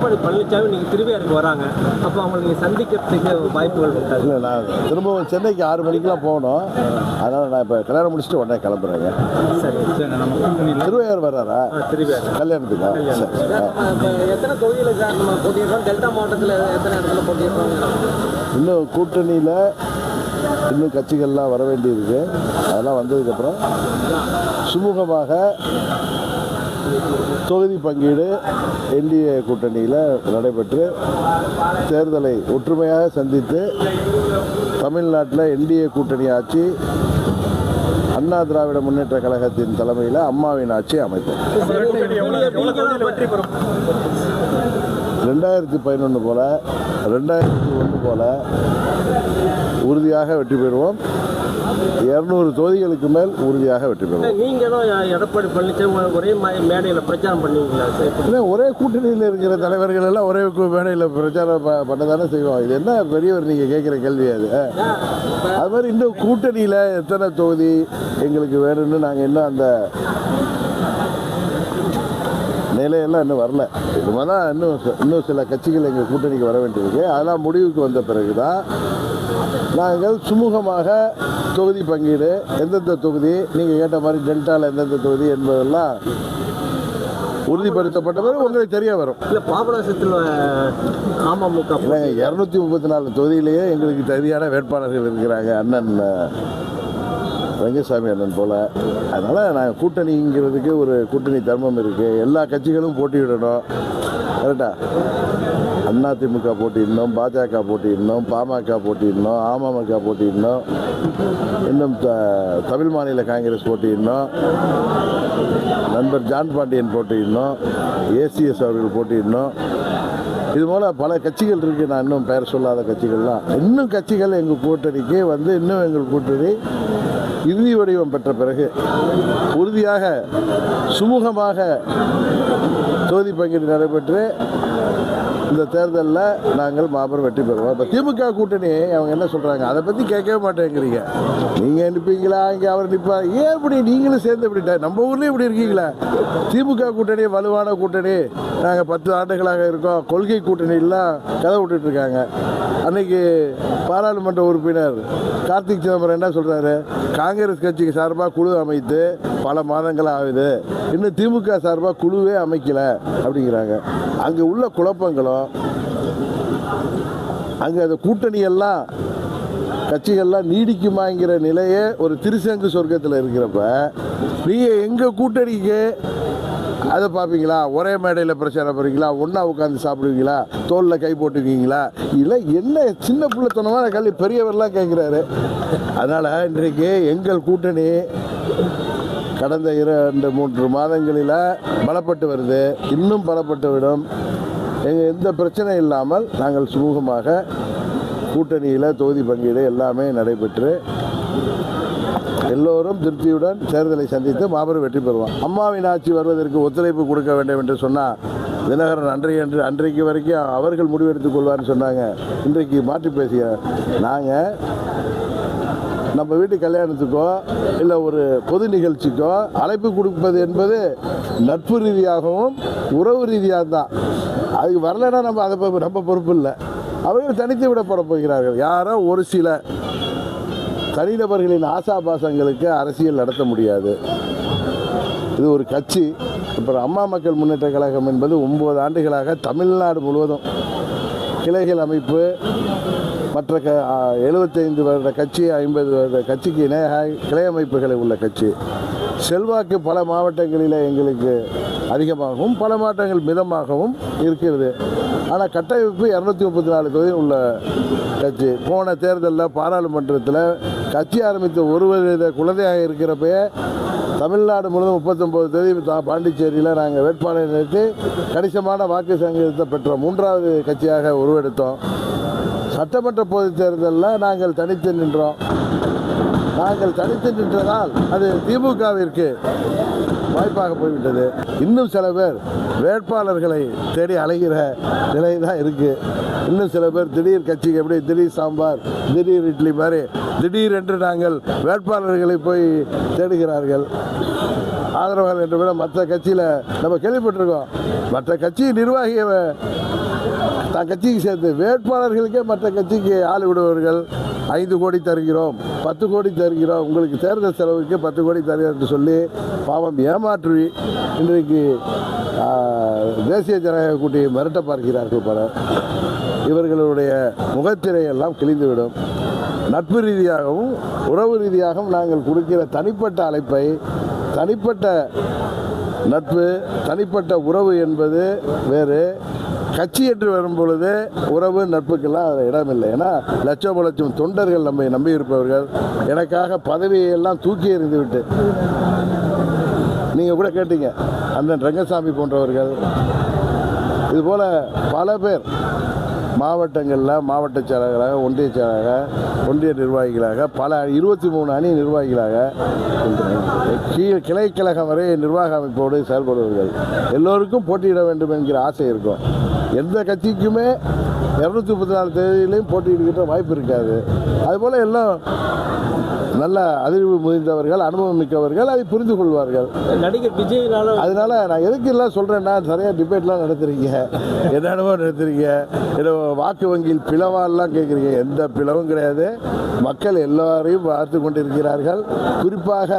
எடப்பாடி பழனிசாமி நீங்கள் திருவையாருக்கு வராங்க, அப்போ அவங்களுக்கு நீங்கள் சந்திக்கிறதுக்கு வாய்ப்புகள் உண்டா? இல்லை, நான் திரும்பவும் சென்னைக்கு 6 மணிக்கெலாம் போகணும். அதனால் நான் இப்போ கல்யாணம் முடிச்சுட்டு உடனே கிளம்புறேங்க. சரி சரி. நம்ம திருவையார் வர்றாரா? திருவையார் கல்யாணத்துக்கா? சரி. எத்தனை தொகுதியில் சார் நம்ம போட்டியிருக்கோம்? டெல்டா மாவட்டத்தில் எத்தனை இடத்துல போட்டியிருக்கோம்? இன்னும் கூட்டணியில் இன்னும் கட்சிகள்லாம் வர வேண்டியிருக்கு. அதெல்லாம் வந்ததுக்கப்புறம் சுமூகமாக தொகுதி பங்கீடு என்டிஏ கூட்டணியில் நடைபெற்று தேர்தலை ஒற்றுமையாக சந்தித்து தமிழ்நாட்டில் என்டிஏ கூட்டணி ஆட்சி அண்ணா திராவிட முன்னேற்ற கழகத்தின் தலைமையில் அம்மாவின் ஆட்சி அமைப்போம். 2011 போல 2001 போல உறுதியாக வெற்றி பெறுவோம். 200 தொகுதிகளுக்கு மேல் உறுதியாக வெற்றி பெறுவோம். நீங்களும் எடப்பாடி பழனிசாமி ஒரே மேடையில் பிரச்சாரம் பண்ணுவீங்களா? இல்லை, ஒரே கூட்டணியில் இருக்கிற தலைவர்கள் எல்லாம் ஒரே மேடையில் பிரச்சாரம் பண்ண தானே செய்வோம். இது என்ன பெரியவர் நீங்கள் கேட்குற கேள்வி? அது மாதிரி இன்னும் கூட்டணியில் எத்தனை தொகுதி எங்களுக்கு வேணும்னு நாங்கள் இன்னும் அந்த நிலையெல்லாம் இன்னும் வரல. இது மாதிரி தான் இன்னும் சில கட்சிகள் எங்கள் கூட்டணிக்கு வர வேண்டியிருக்கு. அதெல்லாம் முடிவுக்கு வந்த பிறகு தான் நாங்கள் சுமூகமாக தொகுதி பங்கீடு, எந்தெந்த தொகுதி நீங்கள் கேட்ட மாதிரி டெல்டாவில் எந்தெந்த தொகுதி என்பதெல்லாம் உறுதிப்படுத்தப்பட்ட பிறகு உங்களுக்கு தெரிய வரும். இல்லை, பாபநாசத்தில் அமமுக இல்லைங்க, 234 தொகுதியிலேயே எங்களுக்கு சரியான வேட்பாளர்கள் இருக்கிறாங்க. அண்ணன் ரங்கசாமி அண்ணன் போல். அதனால் நாங்கள் கூட்டணிங்கிறதுக்கு ஒரு கூட்டணி தர்மம் இருக்குது. எல்லா கட்சிகளும் போட்டியிடணும். கரெக்டா? அதிமுக போட்டியிடணும், பாஜக போட்டியிடணும், பாமக போட்டியிடணும், அமமுக போட்டியிடணும், இன்னும் தமிழ் மாநில காங்கிரஸ் போட்டியிடணும், நண்பர் ஜான் பாண்டியன் போட்டியிடணும், ஏசிஎஸ் அவர்கள் போட்டியிடணும். இது போல் பல கட்சிகள் இருக்குது. நான் இன்னும் பெயர் சொல்லாத கட்சிகள்லாம் இன்னும் கட்சிகள் எங்கள் கூட்டணிக்கு வந்து இன்னும் எங்கள் கூட்டணி இறுதி வடிவம் பெற்ற பிறகு உறுதியாக சுமூகமாக தொகுதி பங்கீடு நடைபெற்று இந்த தேர்தலில் நாங்கள் மாபெரும் வெற்றி பெறுவோம். இப்போ திமுக கூட்டணி அவங்க என்ன சொல்கிறாங்க அதை பற்றி கேட்கவே மாட்டேங்கிறீங்க. நீங்கள் நிற்பீங்களா, இங்கே அவர் நிற்பார், ஏன் இப்படி நீங்களும் சேர்ந்து இப்படி நம்ம ஊர்லேயும் இப்படி இருக்கீங்களா? திமுக கூட்டணி வலுவான கூட்டணி, நாங்கள் 10 ஆண்டுகளாக இருக்கோம், கொள்கை கூட்டணியெல்லாம் கதை விட்டுட்ருக்காங்க. அன்றைக்கி பாராளுமன்ற உறுப்பினர் கார்த்திக் சிதம்பரம் என்ன சொல்கிறாரு? காங்கிரஸ் கட்சிக்கு சார்பாக குழு அமைத்து பல மாதங்கள் ஆகுது, இன்னும் திமுக சார்பாக குழுவே அமைக்கலை அப்படிங்கிறாங்க. அங்கே உள்ள குழப்பங்களும் அங்கே அந்த கூட்டணியெல்லாம் கட்சிகள்லாம் நீடிக்குமாங்கிற நிலையே ஒரு திருசங்கு சொர்க்கத்தில் இருக்கிறப்ப நீங்கள் எங்கள் கூட்டணிக்கு அதை பார்ப்பீங்களா? ஒரே மேடையில் பிரச்சாரம் பண்ணுறீங்களா? ஒன்றா உட்காந்து சாப்பிடுவீங்களா? தோளில் கை போட்டுக்குவீங்களா? இல்லை, என்ன சின்ன பிள்ளைத்தனமான கல்வி பெரியவர்லாம் கேட்குறாரு. அதனால் இன்றைக்கு எங்கள் கூட்டணி கடந்த 2-3 மாதங்களில் பலப்பட்டு வருது, இன்னும் பலப்பட்டு விடும். எங்கள் எந்த பிரச்சனை இல்லாமல் நாங்கள் சுமூகமாக கூட்டணியில் தொகுதி பங்கீடு எல்லாமே நடைபெற்று எல்லோரும் திருப்தியுடன் தேர்தலை சந்தித்து மாபெரும் வெற்றி பெறுவோம். அம்மாவின் ஆட்சி வருவதற்கு ஒத்துழைப்பு கொடுக்க வேண்டும் என்று சொன்னால் தினகரன் அன்றைக்கு வரைக்கும் அவர்கள் முடிவெடுத்துக் கொள்வார்னு சொன்னாங்க. இன்றைக்கு மாற்றி பேசிய நாங்கள் நம்ம வீட்டு கல்யாணத்துக்கோ இல்லை ஒரு பொது நிகழ்ச்சிக்கோ அழைப்பு கொடுப்பது என்பது நட்பு ரீதியாகவும் உறவு ரீதியாக தான். அதுக்கு வரலைன்னா நம்ம அதை நம்ம பொறுப்பு இல்லை. அவர்கள் தனித்து விடப்பட போகிறார்கள். யாரோ ஒரு சில தனிநபர்களின் ஆசாபாசங்களுக்கு அரசியல் நடத்த முடியாது. இது ஒரு கட்சி. அப்புறம் அம்மா மக்கள் முன்னேற்ற கழகம் என்பது 9 ஆண்டுகளாக தமிழ்நாடு முழுவதும் கிளைகள் அமைப்பு, மற்ற 75 வருட கட்சி, 50 வருட கட்சிக்கு இணையாக கிளை அமைப்புகளை உள்ள கட்சி. செல்வாக்கு பல மாவட்டங்களில் எங்களுக்கு அதிகமாகவும் பல மாவட்டங்கள் மிதமாகவும் இருக்கிறது. ஆனால் கட்டமைப்பு 234 தொகுதியில் உள்ள கட்சி. போன தேர்தலில் பாராளுமன்றத்தில் கட்சி ஆரம்பித்த ஒரு வருட குழந்தையாக இருக்கிறப்பயே தமிழ்நாடு முழுவதும் 39 தொகுதி பாண்டிச்சேரியில் நாங்கள் வேட்பாளரை நிறுத்தி கணிசமான வாக்கு சங்கத்தை பெற்ற 3வது கட்சியாக உருவெடுத்தோம். சட்டமன்ற பொதுத் தேர்தலில் நாங்கள் தனித்து நின்றோம். நாங்கள் தனித்து நின்றதால் அது திமுகவிற்கு வாய்ப்பாக போய்விட்டது. இன்னும் சில பேர் வேட்பாளர்களை தேடி அலைகிற நிலை தான் இருக்குது. இன்னும் சில பேர் திடீர் கட்சிக்கு எப்படி திடீர் சாம்பார், திடீர் இட்லி மாதிரி திடீரென்று நாங்கள் வேட்பாளர்களை போய் தேடுகிறார்கள். ஆதரவாளர் என்ற பேர் மற்ற கட்சியில் நம்ம கேள்விப்பட்டிருக்கோம். மற்ற கட்சி நிர்வாகியை தான் கட்சிக்கு சேர்த்து வேட்பாளர்களுக்கே மற்ற கட்சிக்கு ஆள் விடுவர்கள் 5 கோடி தருகிறோம், 10 கோடி தருகிறோம், உங்களுக்கு தேர்தல் செலவுக்கு 10 கோடி தருகிறோம் என்று சொல்லி பாவம் ஏமாற்றி இன்றைக்கு தேசிய ஜனநாயக கூட்டணியை மிரட்ட பார்க்கிறார்கள் பலர். இவர்களுடைய முகத்திரையெல்லாம் கிழிந்துவிடும். நட்பு ரீதியாகவும் உறவு ரீதியாகவும் நாங்கள் கொடுக்கிற தனிப்பட்ட அழைப்பை, தனிப்பட்ட நட்பு, தனிப்பட்ட உறவு என்பது வேறு. கட்சி என்று வரும் பொழுது உறவு நட்புக்கெல்லாம் அதில் இடமில்லை. ஏன்னா லட்சம் தொண்டர்கள் நம்மை நம்பி இருப்பவர்கள். எனக்காக பதவியெல்லாம் தூக்கி எறிந்து விட்டு, நீங்கள் கூட கேட்டீங்க, அண்ணன் ரங்கசாமி போன்றவர்கள், இதுபோல் பல பேர் மாவட்டங்களில் மாவட்ட செயலாளராக, ஒன்றிய செயலாளராக, ஒன்றிய நிர்வாகிகளாக, பல 23 அணி நிர்வாகிகளாக, கிளை கழகம் வரை நிர்வாக அமைப்போடு செயல்படுவர்கள். எல்லோருக்கும் போட்டியிட வேண்டும் என்கிற ஆசை இருக்கும். எந்த கட்சிக்குமே 234 தேதியிலையும் போட்டியிடுகின்ற வாய்ப்பு இருக்காது. அதுபோல் எல்லாம் நல்ல அறிவு முதிர்ந்தவர்கள், அனுபவம் மிக்கவர்கள், அதை புரிந்து கொள்வார்கள். நடிகர் விஜய்னால அதனால நான் எதுக்கு எல்லாம் சொல்கிறேன்னா, நிறைய டிபேட்லாம் நடத்துறீங்க, என்ன அனுபவம் நடத்துறீங்க, ஏதோ வாக்கு வங்கியில் பிளவாலாம் கேட்குறீங்க. எந்த பிளவும் கிடையாது. மக்கள் எல்லாரையும் பார்த்து கொண்டிருக்கிறார்கள். குறிப்பாக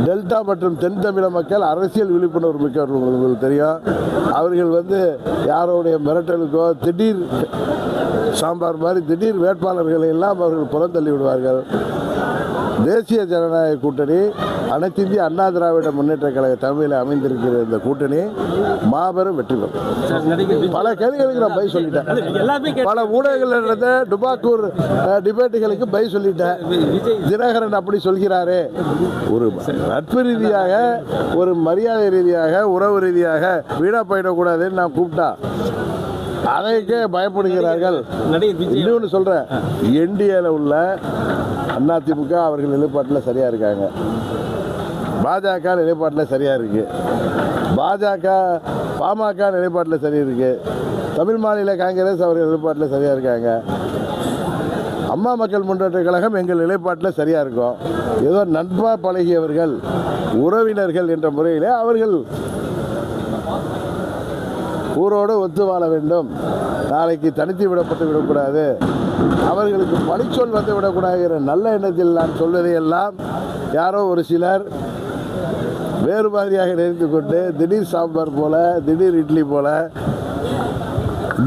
டெல்டா மற்றும் தென் தமிழக மக்கள் அரசியல் விழிப்புணர்வு மிக்கவர்கள். உங்களுக்கு தெரியும், அவர்கள் யாரோடைய மிரட்டலுக்கோ திடீர் சாம்பார் மாதிரி திடீர் வேட்பாளர்களை எல்லாம் அவர்கள் புறந்தள்ளி விடுவார்கள். தேசிய ஜனநாயக கூட்டணி, அனைத்து இந்திய அண்ணா திராவிட முன்னேற்ற கழக தலைமையில் அமைந்திருக்கிற இந்த கூட்டணி மாபெரும் வெற்றி பெறும். பல கேள்விகளுக்கு நான் பை சொல்லிட்டேன். பல ஊடகங்கள் நடந்த டுபாக்கூர் டிபேட்டுகளுக்கு பை சொல்லிட்டேன். தினகரன் அப்படி சொல்கிறாரே, ஒரு நட்பு ரீதியாக, ஒரு மரியாதை ரீதியாக, உறவு ரீதியாக வீணா போயிடக்கூடாதுன்னு நான் கூப்பிட்டா அதைக்கே பயப்படுகிறார்கள். இன்னொன்று சொல்கிறேன், என்டிஏல உள்ள அதிமுக அவர்கள் நிலைப்பாட்டில் சரியாக இருக்காங்க, பாஜக நிலைப்பாட்டில் சரியாக இருக்குது, பாமக நிலைப்பாட்டில் சரியாக இருக்குது, தமிழ் மாநில காங்கிரஸ் அவர்கள் நிலைப்பாட்டில் சரியாக இருக்காங்க, அம்மா மக்கள் முன்னேற்ற கழகம் எங்கள் நிலைப்பாட்டில் சரியாக இருக்கும். ஏதோ நண்பாக பழகியவர்கள், உறவினர்கள் என்ற முறையில் அவர்கள் ஊரோடு ஒத்து வாழ வேண்டும், நாளைக்கு தனித்து விடப்பட்டு விடக்கூடாது, அவர்களுக்கு பழிச்சொல் வந்து விடக்கூடாது நல்ல எண்ணத்தில் நான் சொல்வதையெல்லாம் யாரோ ஒரு சிலர் வேறு மாதிரியாக நினைத்து கொண்டு திடீர் சாம்பார் போல, திடீர் இட்லி போல,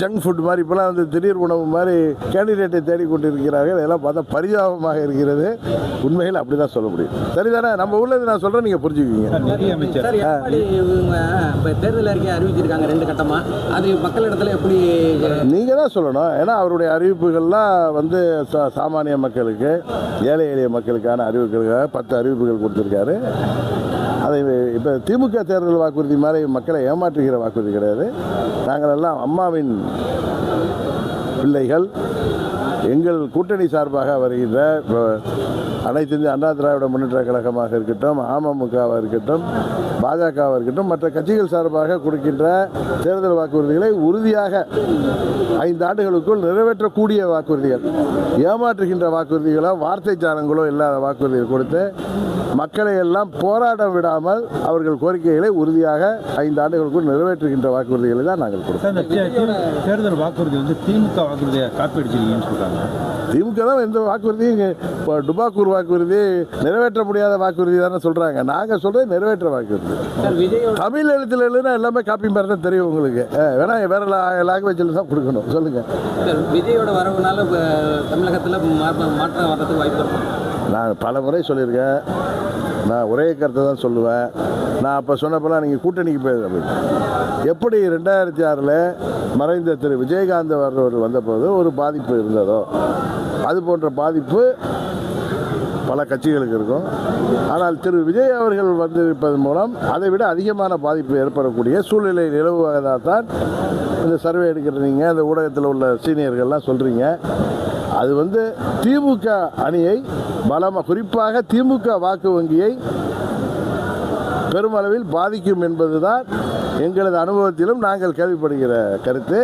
ஜங்க் ஃபுட் மாதிரி இப்போலாம் திடீர் உணவு மாதிரி கேண்டிடேட்டை தேடிக்கொண்டிருக்கிறார்கள். இதெல்லாம் பார்த்தா பரிதாபமாக இருக்கிறது. உண்மையில் அப்படி தான் சொல்ல முடியும். சரிதானே? நம்ம ஊரில் நான் சொல்கிறேன், நீங்கள் புரிஞ்சுக்குவீங்க. இப்போ தேர்தல் அறிக்கை அறிவிச்சிருக்காங்க 2 கட்டமாக. அது மக்களிடத்தில் எப்படி நீங்கள் தான் சொல்லணும். ஏன்னா அவருடைய அறிவிப்புகள்லாம் சாமானிய மக்களுக்கு, ஏழை எளிய மக்களுக்கான அறிவிப்புகளுக்காக 10 அறிவிப்புகள் கொடுத்துருக்காரு. அதை இப்போ திமுக தேர்தல் வாக்குறுதி மாதிரி மக்களை ஏமாற்றுகிற வாக்குறுதி கிடையாது. நாங்கள் எல்லாம் அம்மாவின் பிள்ளைகள். எங்கள் கூட்டணி சார்பாக வருகின்ற அனைத்து இந்திய அண்ணா திராவிட முன்னேற்ற கழகமாக இருக்கட்டும், அமமுகவாக இருக்கட்டும், பாஜகவாக இருக்கட்டும், மற்ற கட்சிகள் சார்பாக கொடுக்கின்ற தேர்தல் வாக்குறுதிகளை உறுதியாக 5 ஆண்டுகளுக்குள் நிறைவேற்றக்கூடிய வாக்குறுதிகள், ஏமாற்றுகின்ற வாக்குறுதிகளோ வார்த்தை சாரங்களோ இல்லாத வாக்குறுதிகள் கொடுத்து மக்களை எல்லாம் போராட விடாமல் அவர்கள் கோரிக்கைகளை உறுதியாக 5 ஆண்டுகளுக்குள் நிறைவேற்றுகின்ற வாக்குறுதிகளை தான் நாங்கள் கொடுத்தோம். தேர்தல் வாக்குறுதி திமுக வாக்குறுதியை காப்பி அடிச்சிருக்கீங்கன்னு சொல்றாங்க. திமுக தான் எந்த வாக்குறுதியும் இப்போ டுபாக்கூர் வாக்குறுதி நிறைவேற்ற முடியாத வாக்குறுதி தானே சொல்கிறாங்க. நாங்கள் சொல்கிறது நிறைவேற்ற வாக்குறுதி. தமிழ் எழுத்துல எழுதுனா எல்லாமே காப்பி மாதிரி தான் தெரியும் உங்களுக்கு. வேணா வேற லாங்குவேஜில் தான் கொடுக்கணும். சொல்லுங்கள். விஜயோட வரவுனால தமிழகத்தில் மாற்றம் வர்றதுக்கு வாய்ப்பு இருக்கும். நான் பல முறை சொல்லியிருக்கேன். நான் ஒரே கருத்தை தான் சொல்லுவேன். நான் அப்போ சொன்னப்பெல்லாம் நீங்கள் கூட்டணிக்கு போய் அப்படின்னு எப்படி 2006 மறைந்த திரு விஜயகாந்த் அவர்கள் வந்தபோது ஒரு பாதிப்பு இருந்ததோ அது போன்ற பாதிப்பு பல கட்சிகளுக்கு இருக்கும். ஆனால் திரு விஜய் அவர்கள் வந்திருப்பதன் மூலம் அதை விட அதிகமான பாதிப்பு ஏற்படக்கூடிய சூழ்நிலை நிலவுவதாக தான் இந்த சர்வே எடுக்கிறீங்க, இந்த ஊடகத்தில் உள்ள சீனியர்கள்லாம் சொல்கிறீங்க. அது திமுக அணியை பலமாக, குறிப்பாக திமுக வாக்கு வங்கியை பெருமளவில் பாதிக்கும் என்பதுதான் எங்களது அனுபவத்திலும் நாங்கள் கேள்விப்படுகிற கருத்து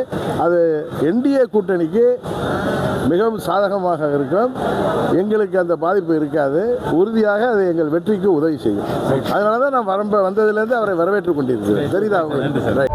அது என்டிஏ கூட்டணிக்கு மிகவும் சாதகமாக இருக்கும். எங்களுக்கு அந்த பாதிப்பு இருக்காது. உறுதியாக அது எங்கள் வெற்றிக்கு உதவி செய்யும். அதனால தான் நான் வந்ததுலேருந்து அவரை வரவேற்றுக் கொண்டிருக்கிறேன். தெரியுதா உங்களுக்கு?